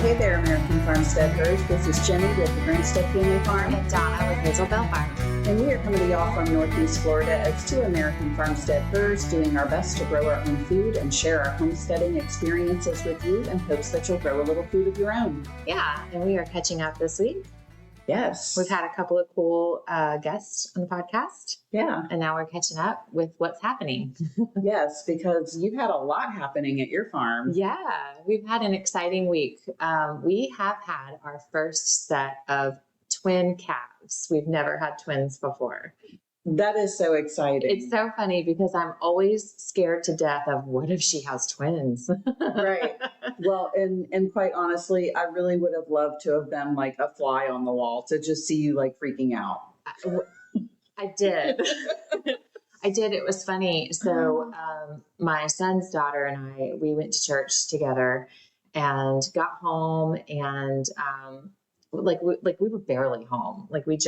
Hey there, American Farmsteaders. This is Jenny with the Grahamstead Family Farm. And Donna with Hazel Belle Farm. And we are coming to y'all from Northeast Florida as two American farmsteaders doing our best to grow our own food and share our homesteading experiences with you in hopes that you'll grow a little food of your own. Yeah, and we are catching up this week. Yes. We've had a couple of cool guests on the podcast. Yeah. And now we're catching up with what's happening. Yes, because you've had a lot happening at your farm. Yeah, we've had an exciting week. We have had our first set of twin calves. We've never had twins before. That is so exciting. It's so funny because I'm always scared to death of what if she has twins? Right. Well, and quite honestly, I really would have loved to have been like a fly on the wall to just see you like freaking out. I did. I did. It was funny. So my son's daughter and I, we went to church together and got home and we were barely home. Like we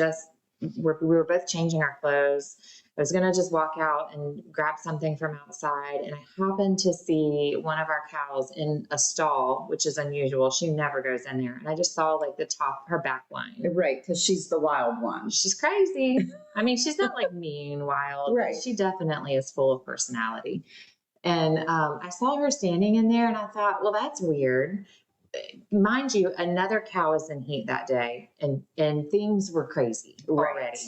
were both changing our clothes. I was going to just walk out and grab something from outside. And I happened to see one of our cows in a stall, which is unusual. She never goes in there. And I just saw like the top, her back line. Right. Because she's the wild one. She's crazy. I mean, she's not like mean wild. Right. But she definitely is full of personality. And I saw her standing in there and I thought, well, that's weird. Mind you, another cow was in heat that day and things were crazy already. Right.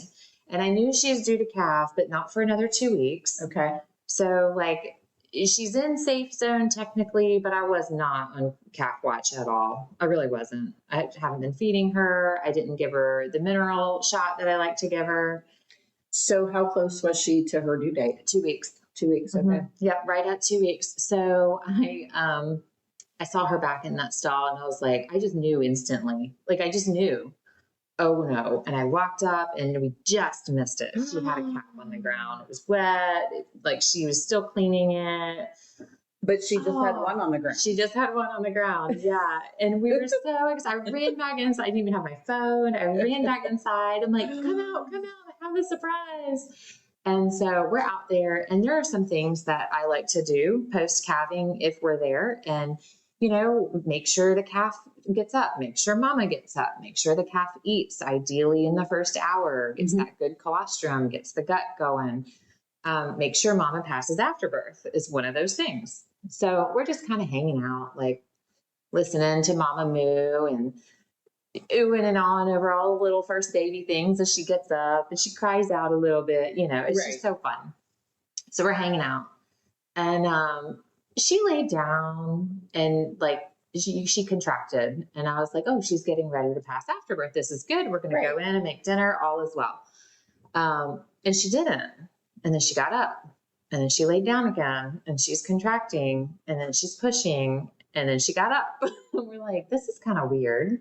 And I knew she was due to calf, but not for another 2 weeks. Okay. So like she's in safe zone technically, but I was not on calf watch at all. I really wasn't. I haven't been feeding her. I didn't give her the mineral shot that I like to give her. So how close was she to her due date? 2 weeks. 2 weeks. Okay. Mm-hmm. Yep. Right at 2 weeks. So I saw her back in that stall and I was like, I just knew instantly. Like I just knew. Oh no. And I walked up and we just missed it. She had a calf on the ground. It was wet. Like she was still cleaning it. But she just had one on the ground. She just had one on the ground. Yeah. And we were so excited. I ran back inside. I didn't even have my phone. I ran back inside. I'm like, come out. I have a surprise. And so we're out there and there are some things that I like to do post calving if we're there and make sure the calf gets up, make sure mama gets up, make sure the calf eats, ideally in the first hour, gets that good colostrum, gets the gut going. Make sure mama passes afterbirth is one of those things. So we're just kind of hanging out, like listening to mama moo and oohing and on over all the little first baby things as she gets up and she cries out a little bit, it's just so fun. So we're hanging out and, she laid down and like she contracted and I was like, oh, she's getting ready to pass afterbirth. This is good. We're going to go in and make dinner. All is well. And she didn't. And then she got up and then she laid down again and she's contracting and then she's pushing and then she got up. We're like, this is kind of weird.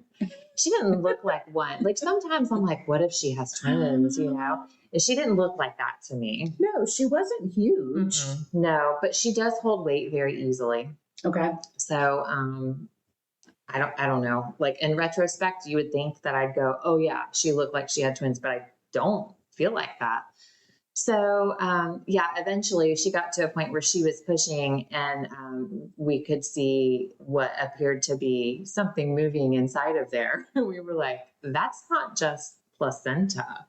She didn't look like one. Like sometimes I'm like, what if she has twins, And she didn't look like that to me. No, she wasn't huge. Mm-hmm. No, but she does hold weight very easily. Okay. So, I don't know. Like in retrospect, you would think that I'd go, oh yeah, she looked like she had twins, but I don't feel like that. So, eventually she got to a point where she was pushing and, we could see what appeared to be something moving inside of there. We were like, that's not just placenta.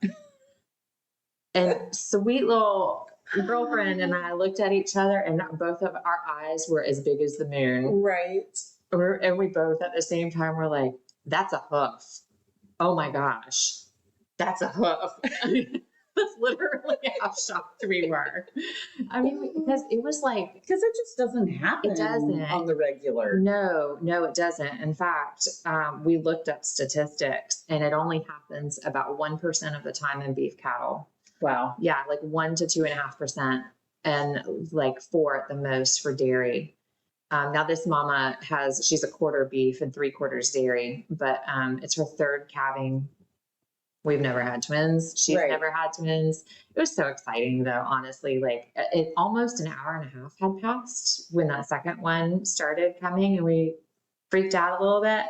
And sweet little girlfriend and I looked at each other and both of our eyes were as big as the moon. Right. And we both at the same time were like, that's a hoof. Oh my gosh. That's a hoof. That's literally how shocked we were. I mean, because it was like... Because it just doesn't happen. It doesn't. On the regular. No, it doesn't. In fact, we looked up statistics and it only happens about 1% of the time in beef cattle. Wow. Yeah, like 1 to 2.5%, and like 4 at the most for dairy. Now this mama she's a quarter beef and 3/4 dairy, but it's her third calving. We've never had twins. She's never had twins. It was so exciting though, honestly. Like almost an hour and a half had passed when that second one started coming and we freaked out a little bit.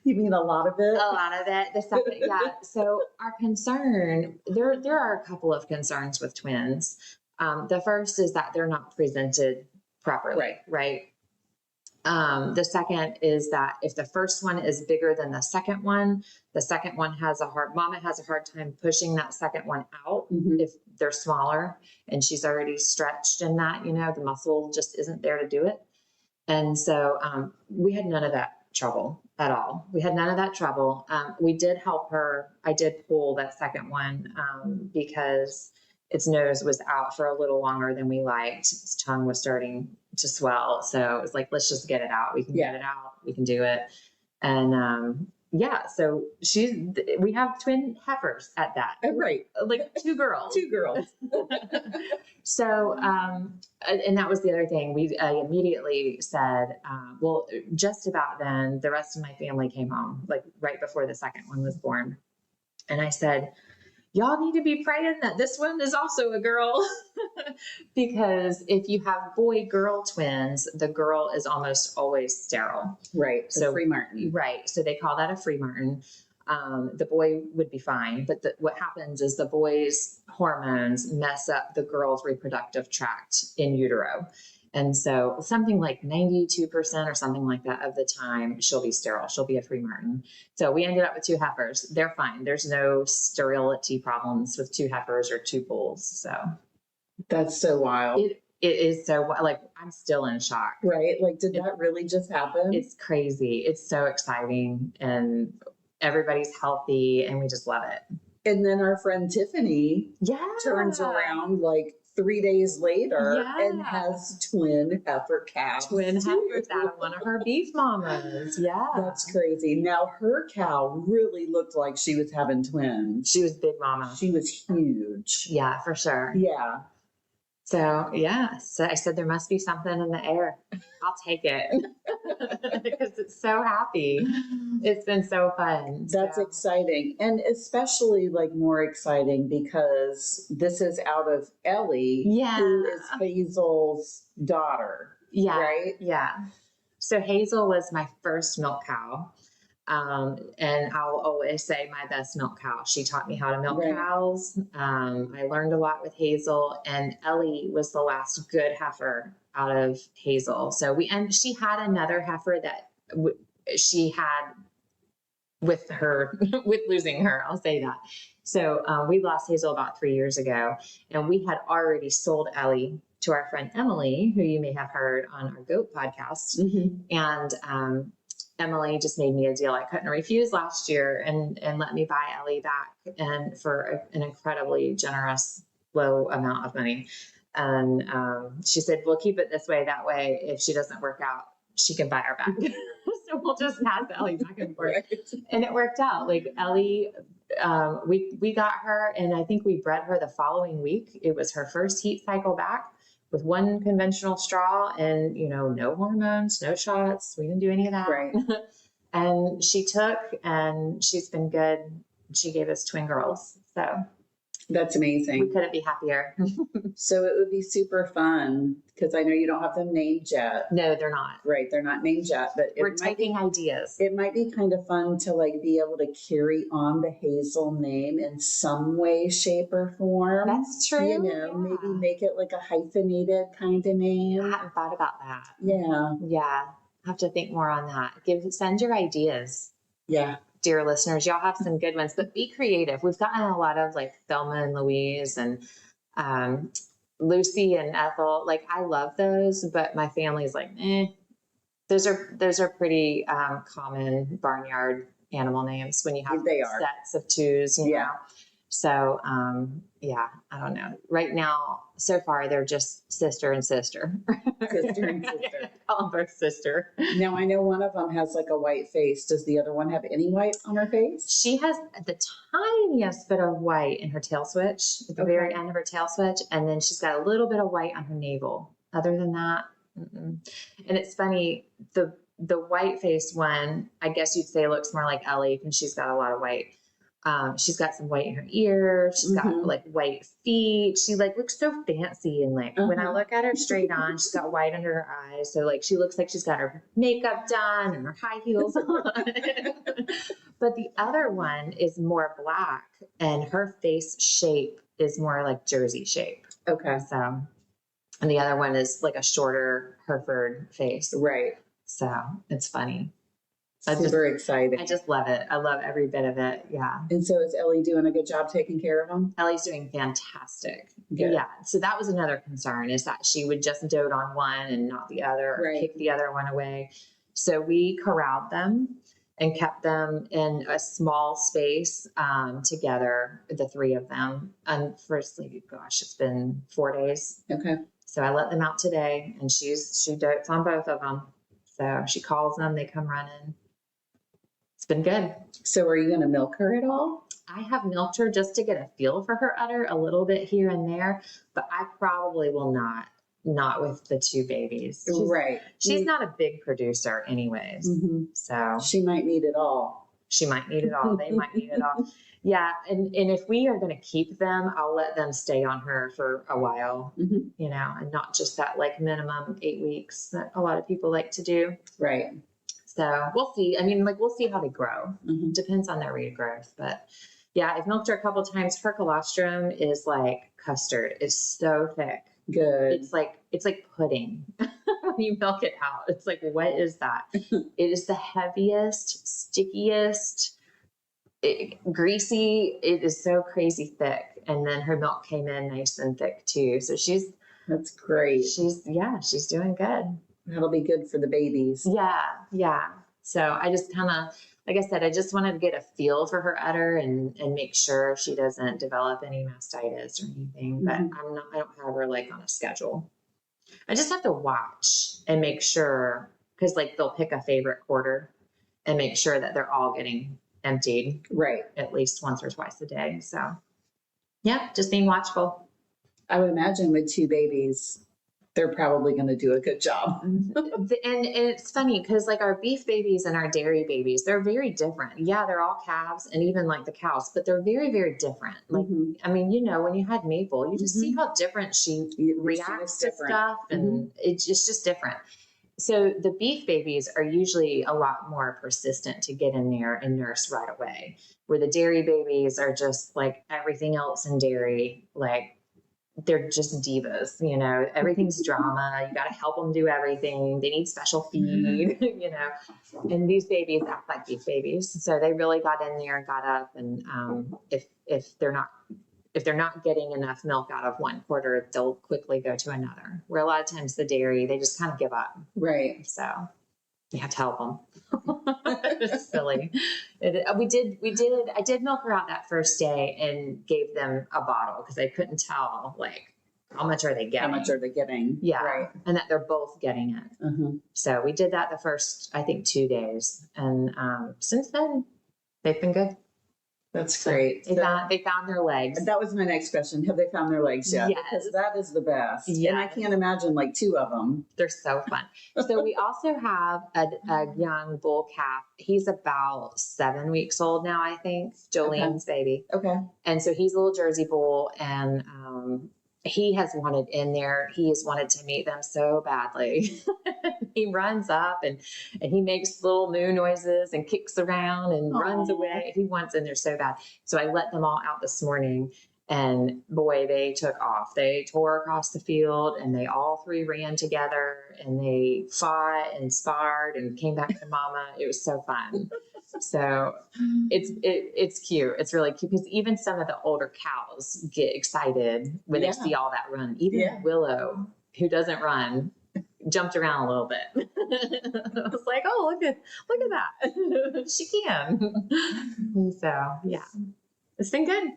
You mean a lot of it? A lot of it. The second, yeah. So our concern, there are a couple of concerns with twins. The first is that they're not presented properly, right? The second is that if the first one is bigger than the second one mama has a hard time pushing that second one out if they're smaller and she's already stretched in that, the muscle just isn't there to do it. And so we had none of that trouble at all. We had none of that trouble. We did help her. I did pull that second one because its nose was out for a little longer than we liked. Its tongue was starting to swell. So it was like, let's just get it out. We can get it out. We can do it. And so we have twin heifers at that. Right. Like two girls. Two girls. So, and that was the other thing. We immediately said, well, just about then, the rest of my family came home, like right before the second one was born. And I said, y'all need to be praying that this one is also a girl. Because if you have boy-girl twins, the girl is almost always sterile. Right. So free Martin. Right. So they call that a free Martin. The boy would be fine, but what happens is the boy's hormones mess up the girl's reproductive tract in utero. And so something like 92% or something like that of the time, she'll be sterile. She'll be a free Martin. So we ended up with two heifers. They're fine. There's no sterility problems with two heifers or two bulls. So that's so wild. It is so, like, I'm still in shock. Right. Like, did that really just happen? It's crazy. It's so exciting and everybody's healthy and we just love it. And then our friend Tiffany turns around like 3 days later and has twin heifer calves. Twin heifers out of one of her beef mamas. Yeah. That's crazy. Now her cow really looked like she was having twins. She was big mama. She was huge. Yeah, for sure. Yeah. So I said there must be something in the air. I'll take it because it's so happy. It's been so fun. That's exciting. And especially like more exciting because this is out of Ellie, who is Hazel's daughter. Yeah. Right? Yeah. So Hazel was my first milk cow. And I'll always say my best milk cow. She taught me how to milk cows. I learned a lot with Hazel, and Ellie was the last good heifer out of Hazel. So she had another heifer that she had with her, with losing her, I'll say that. So, we lost Hazel about 3 years ago, and we had already sold Ellie to our friend Emily, who you may have heard on our goat podcast. And, Emily just made me a deal I couldn't refuse last year and let me buy Ellie back and for an incredibly generous, low amount of money. And she said, we'll keep it this way. That way, if she doesn't work out, she can buy her back. So we'll just pass Ellie back and forth. And it worked out. Like Ellie, we got her and I think we bred her the following week. It was her first heat cycle back with one conventional straw and, no hormones, no shots. We didn't do any of that. Right. And she took and she's been good. She gave us twin girls. So that's amazing. We couldn't be happier. So it would be super fun because I know you don't have them named yet. No, they're not. Right. They're not named yet, but we're taking ideas. It might be kind of fun to like be able to carry on the Hazel name in some way, shape, or form. That's true. Maybe make it like a hyphenated kind of name. I hadn't thought about that. Yeah. Yeah. I have to think more on that. Send your ideas. Yeah. Dear listeners, y'all have some good ones, but be creative. We've gotten a lot of like Thelma and Louise and Lucy and Ethel. Like I love those, but my family's like, those are pretty common barnyard animal names when you have sets of twos. You know? So I don't know. Right now, so far, they're just sister and sister. Sister and sister. Call them both sister. Now, I know one of them has like a white face. Does the other one have any white on her face? She has the tiniest bit of white in her tail switch, at the very end of her tail switch. And then she's got a little bit of white on her navel. Other than that, and it's funny, the white face one, I guess you'd say looks more like Ellie because she's got a lot of white. She's got some white in her ears. She's got like white feet. She like looks so fancy. And like when I look at her straight on, she's got white under her eyes. So like, she looks like she's got her makeup done and her high heels on. But the other one is more black and her face shape is more like Jersey shape. Okay. So, and the other one is like a shorter Hereford face. Right. So it's funny. Super exciting. I just love it. I love every bit of it. Yeah. And so is Ellie doing a good job taking care of them? Ellie's doing fantastic. Good. Yeah. So that was another concern, is that she would just dote on one and not the other, or Right. kick the other one away. So we corralled them and kept them in a small space together, the three of them. And firstly, gosh, it's been 4 days. Okay. So I let them out today, and she dotes on both of them. So she calls them, they come running. It's been good. So are you going to milk her at all? I have milked her just to get a feel for her udder a little bit here and there, but I probably will not with the two babies. She's not a big producer anyways. Mm-hmm. So she might need it all. She might need it all. They might need it all. Yeah. And if we are going to keep them, I'll let them stay on her for a while, mm-hmm. you know, and not just that like minimum 8 weeks that a lot of people like to do. Right. So we'll see. I mean, like, we'll see how they grow. Mm-hmm. Depends on their regrowth. But yeah, I've milked her a couple of times. Her colostrum is like custard. It's so thick. Good. It's like pudding when you milk it out. It's like, what is that? It is the heaviest, stickiest, greasy. It is so crazy thick. And then her milk came in nice and thick too. So that's great. She's doing good. That'll be good for the babies. Yeah. So I just kind of, like I said, I just wanted to get a feel for her udder and make sure she doesn't develop any mastitis or anything. But Mm-hmm. I don't have her like on a schedule. I just have to watch and make sure, because like they'll pick a favorite quarter and make sure that they're all getting emptied. Right. At least once or twice a day. So yeah, just being watchful. I would imagine with two babies, they're probably going to do a good job. And it's funny because like our beef babies and our dairy babies, they're very different. Yeah, they're all calves and even like the cows, but they're very, very different. Like, mm-hmm. I mean, you know, when you had Maple, you just mm-hmm. see how different she reacts to stuff, and mm-hmm. it's just different. So the beef babies are usually a lot more persistent to get in there and nurse right away, where the dairy babies are just like everything else in dairy, like, they're just divas, you know, everything's drama. You got to help them do everything. They need special feed, you know, and these babies act like beef babies. So they really got in there and got up. And if they're not getting enough milk out of one quarter, they'll quickly go to another, where a lot of times the dairy, they just kind of give up. Right. So you have to help them. It's silly. I did milk her out that first day and gave them a bottle because I couldn't tell like how much are they getting. Yeah. Right. And that they're both getting it. Mm-hmm. So we did that the first, I think, 2 days. And since then they've been good. That's great. They found their legs. That was my next question. Have they found their legs yet? Yes. Because that is the best. Yes. And I can't imagine like 2 of them. They're so fun. So we also have a young bull calf. He's about 7 weeks old now, I think. Jolene's baby. Okay. And so he's a little Jersey bull, and he has wanted in there. He has wanted to meet them so badly. He runs up and he makes little moo noises and kicks around and runs away. He wants in there so bad. So I let them all out this morning, and boy, they took off. They tore across the field, and they all 3 ran together, and they fought and sparred and came back to mama. It was so fun. So it's cute. It's really cute because even some of the older cows get excited when they see all that run. Even Willow, who doesn't run, jumped around a little bit. I was like, oh, look at that. She can. So yeah, it's been good.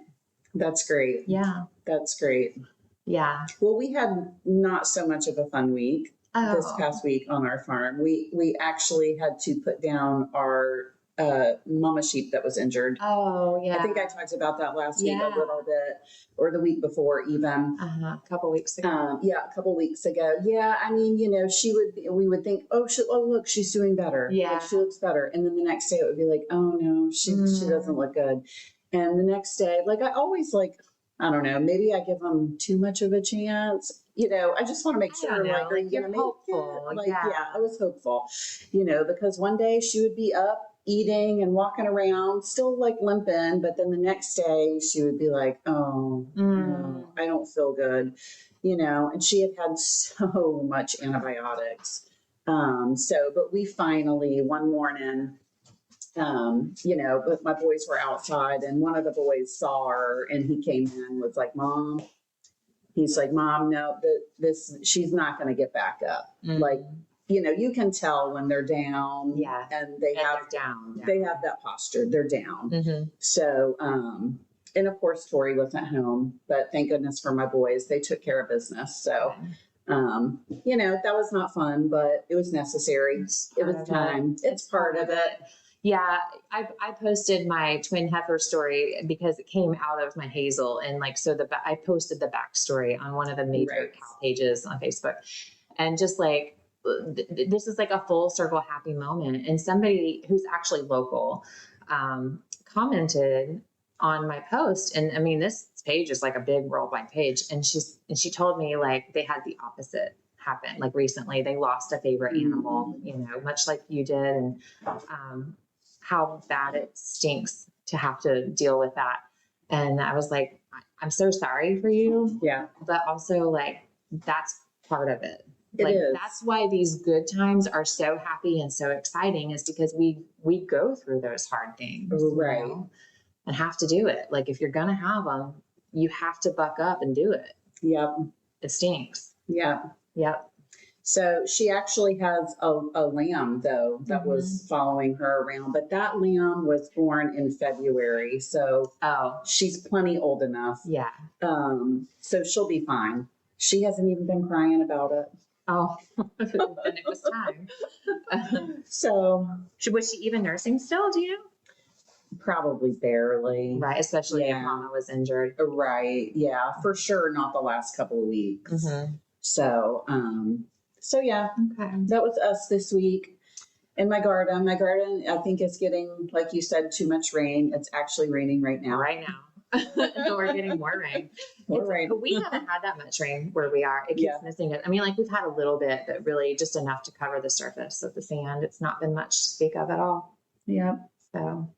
That's great. Yeah. That's great. Yeah. Well, we had not so much of a fun week this past week on our farm. We actually had to put down our mama sheep that was injured. Oh, yeah. I think I talked about that last week a little bit, or the week before even. A couple weeks ago. A couple weeks ago. Yeah, I mean, you know, we would think, oh, look, she's doing better. Yeah. Like, she looks better. And then the next day it would be like, oh no, she doesn't look good. And the next day, like, I always I don't know, maybe I give them too much of a chance. You know, I just want to make sure, like, are you going to hopeful? I was hopeful, you know, because one day she would be up eating and walking around, still like limping, but then the next day she would be like, oh, no, I don't feel good, you know, and she had so much antibiotics. But we finally, one morning, but my boys were outside and one of the boys saw her and he came in and was like, Mom, he's like, Mom, no, she's not going to get back up. Mm-hmm. Like, you can tell when they're down. Yeah. And they have down. They have that posture. They're down. Mm-hmm. So, and of course, Tori wasn't home, but thank goodness for my boys. They took care of business. So, that was not fun, but it was necessary. It was time. It's part of it. Yeah, I posted my twin heifer story because it came out of my Hazel, and I posted the backstory on one of the major cow pages on Facebook, and just like this is like a full circle happy moment. And somebody who's actually local commented on my post, and I mean this page is like a big worldwide page, and she told me like they had the opposite happen. Like recently, they lost a favorite animal, much like you did, and how bad it stinks to have to deal with that. And I was like, I'm so sorry for you. Yeah. But also like, that's part of it. It is. That's why these good times are so happy and so exciting, is because we go through those hard things. Right. And have to do it. Like if you're going to have them, you have to buck up and do it. Yep. It stinks. Yep. Yep. So she actually has a lamb, though, that was following her around. But that lamb was born in February. So she's plenty old enough. Yeah. So she'll be fine. She hasn't even been crying about it. Oh, then it was time. So was she even nursing still? Do you know? Probably barely. Right. Especially if Mama was injured. Right. Yeah, for sure. Not the last couple of weeks. Mm-hmm. So yeah, okay. That was us this week. In my garden, I think is getting, like you said, too much rain. It's actually raining right now. Right now. So we're getting more rain. But we haven't had that much rain where we are. It keeps missing it. I mean, like we've had a little bit, but really just enough to cover the surface of the sand. It's not been much to speak of at all. Yeah. So,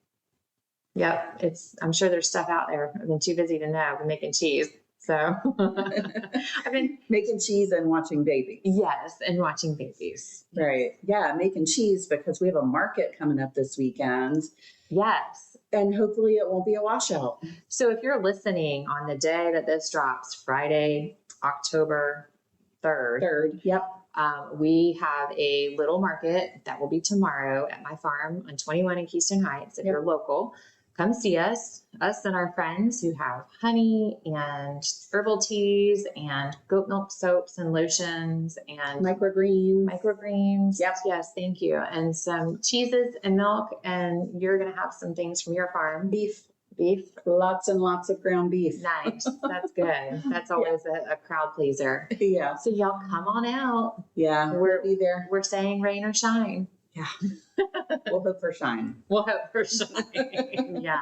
yep. I'm sure there's stuff out there. I've been too busy to know. I've been making cheese. So I've been making cheese and watching babies. Yes, and watching babies. Right. Yeah, making cheese because we have a market coming up this weekend. Yes. And hopefully it won't be a washout. So if you're listening on the day that this drops, Friday, October 3rd. Yep. We have a little market that will be tomorrow at my farm on 21 in Keystone Heights. If you're local, come see us and our friends who have honey and herbal teas and goat milk soaps and lotions and microgreens. Yep. Yes. Thank you. And some cheeses and milk. And you're going to have some things from your farm. Beef. Lots and lots of ground beef. Nice. That's good. That's always a crowd pleaser. Yeah. So y'all come on out. Yeah. We'll be there. We're saying rain or shine. Yeah. We'll hope for shine. We'll hope for shine. Yeah.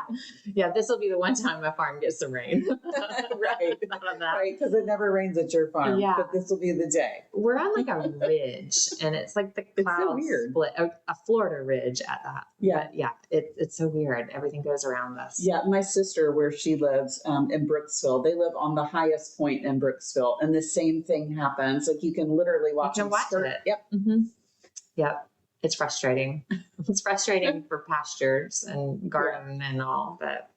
Yeah. This will be the one time my farm gets some rain. Right. Right. Because it never rains at your farm. Yeah. But this will be the day. We're on like a ridge and it's like the clouds split, a Florida ridge at that. Yeah. But yeah. It's so weird. Everything goes around us. Yeah. My sister, where she lives in Brooksville, they live on the highest point in Brooksville. And the same thing happens. Like you can literally watch it. Yep. Mm-hmm. Yep. It's frustrating. It's frustrating for pastures and garden and all, but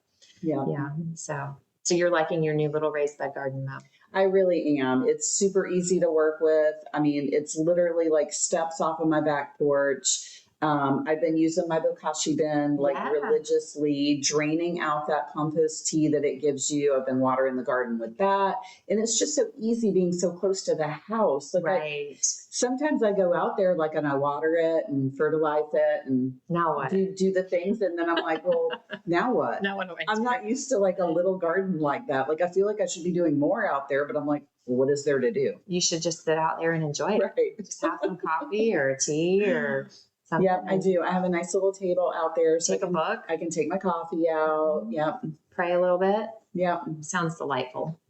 yeah. So you're liking your new little raised bed garden though? I really am. It's super easy to work with. I mean, it's literally like steps off of my back porch. I've been using my bokashi bin religiously, draining out that compost tea that it gives you. I've been watering the garden with that. And it's just so easy being so close to the house. Like sometimes I go out there and I water it and fertilize it and now what? do the things. And then I'm like, well, now what? Now what do I do? I'm not used to a little garden like that. Like I feel like I should be doing more out there, but I'm like, well, what is there to do? You should just sit out there and enjoy it. Right. Just have some coffee or tea or something. Yep, I do. I have a nice little table out there. So take a book. I can take my coffee out. Yep. Pray a little bit. Yep. Sounds delightful.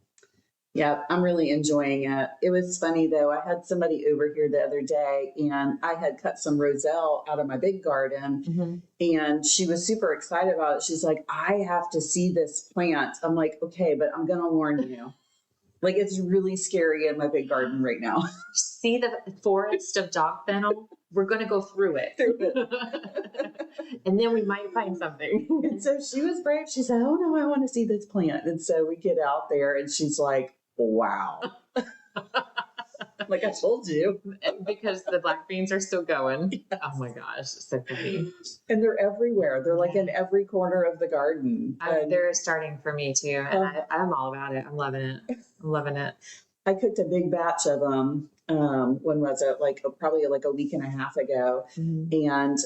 Yep. I'm really enjoying it. It was funny though. I had somebody over here the other day and I had cut some roselle out of my big garden and she was super excited about it. She's like, I have to see this plant. I'm like, okay, but I'm going to warn you. Like, it's really scary in my big garden right now. See the forest of dog fennel? We're going to go through it. And then we might find something. And so she was brave. She said, oh no, I want to see this plant. And so we get out there and she's like, wow. Like I told you. Because the black beans are still going. Yes. Oh my gosh, so funny. And they're everywhere. They're like in every corner of the garden. They're starting for me too. And I'm all about it. I'm loving it. I'm loving it. I cooked a big batch of them. When was it? Like probably like a week and a half ago, and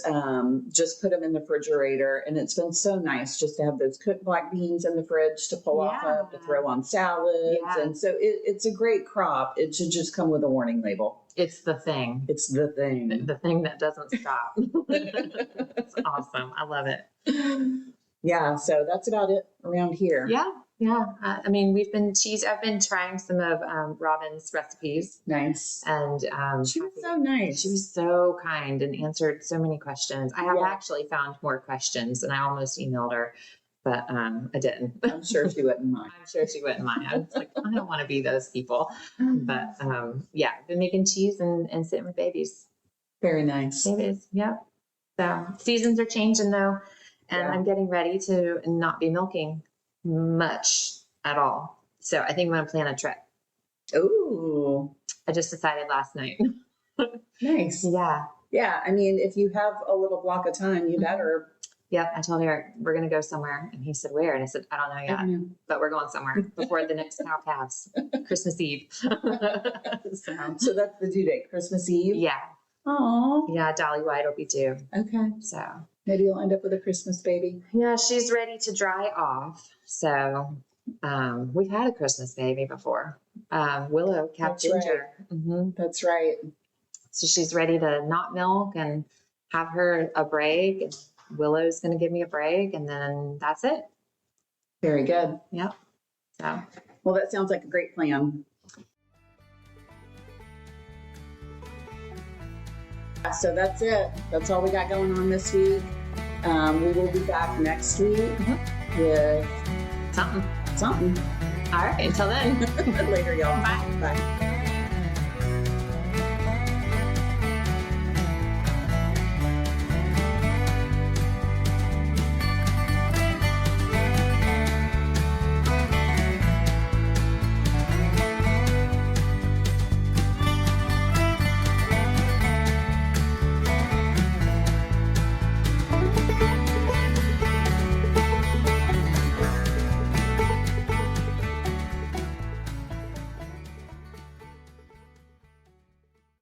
just put them in the refrigerator. And it's been so nice just to have those cooked black beans in the fridge to pull off of, to throw on salads. Yeah. And so it's a great crop. It should just come with a warning label. It's the thing. It's the thing. The thing that doesn't stop. It's awesome. I love it. Yeah. So that's about it around here. Yeah. Yeah. I mean, I've been trying some of Robin's recipes. Nice. And she was so nice. She was so kind and answered so many questions. I have actually found more questions and I almost emailed her, but I didn't. I'm sure she wouldn't mind. I'm sure she wouldn't mind. I was like, I don't want to be those people. But yeah, I've been making cheese and sitting with babies. Very nice. It is. Yep. So seasons are changing though. And I'm getting ready to not be milking much at all. So I think I'm going to plan a trip. Ooh. I just decided last night. Nice. Yeah. Yeah. I mean, if you have a little block of time, you better. Yep. I told Eric, we're going to go somewhere. And he said, where? And I said, I don't know yet, but we're going somewhere before the next cow calves, Christmas Eve. So that's the due date, Christmas Eve? Yeah. Oh. Yeah. Dolly White will be due. Okay. So maybe you'll end up with a Christmas baby. Yeah. She's ready to dry off. So we've had a Christmas baby before. Willow, Cap Ginger. Right. Mm-hmm. That's right. So she's ready to not milk and have her a break. Willow's going to give me a break, and then that's it. Very good. Yep. So, well, that sounds like a great plan. So that's it. That's all we got going on this week. We will be back next week with something. All right. Until then. Later, y'all. Bye. Bye.